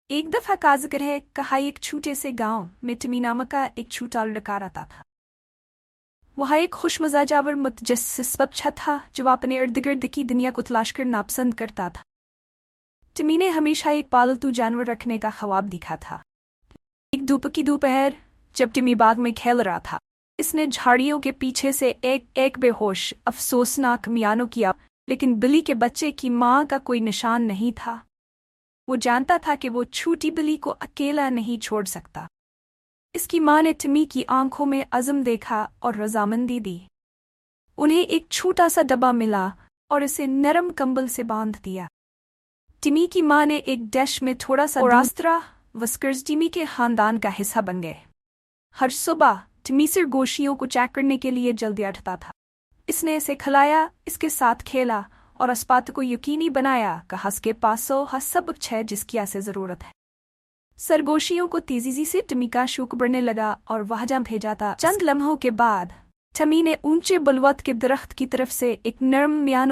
ایک دفعہ کا ذکر ہے، کہا ایک چھوٹے سے گاؤں میں ٹمی نامک کا ایک چھوٹا لڑکا رہتا تھا۔ وہاں ایک خوش مزاج اور متجسس بچہ تھا جو اپنے ارد گرد کی دنیا کو تلاش کر ناپسند کرتا تھا۔ ٹمی نے ہمیشہ ایک پالتو جانور رکھنے کا خواب دیکھا تھا۔ ایک دھوپ کی دوپہر جب ٹمی باغ میں کھیل رہا تھا، اس نے جھاڑیوں کے پیچھے سے ایک بے ہوش افسوسناک میانو کیا، لیکن بلی کے بچے کی ماں کا کوئی نشان نہیں تھا۔ وہ جانتا تھا کہ وہ چھوٹی بلی کو اکیلا نہیں چھوڑ سکتا۔ اس کی ماں نے ٹمی کی آنکھوں میں عزم دیکھا اور رضامندی دی۔ انہیں ایک چھوٹا سا ڈبہ ملا اور اسے نرم کمبل سے باندھ دیا۔ ٹمی کی ماں نے ایک ڈش میں تھوڑا سا راسترا وسکرز ٹمی کے خاندان کا حصہ بن گئے۔ ہر صبح ٹمی سرگوشیوں کو چیک کرنے کے لیے جلدی اٹھتا تھا۔ اس نے اسے کھلایا، اس کے ساتھ کھیلا اور اس بات کو یقینی بنایا کہ اس کے پاس سب کچھ ہے جس کی اسے ضرورت ہے۔ سرگوشیوں کو تیزی سے ٹمی کا شوق بڑھنے لگا اور وہ جم بھیجا تھا۔ چند لمحوں کے بعد ٹمی نے اونچے بلوت کے درخت کی طرف سے ایک نرم میانو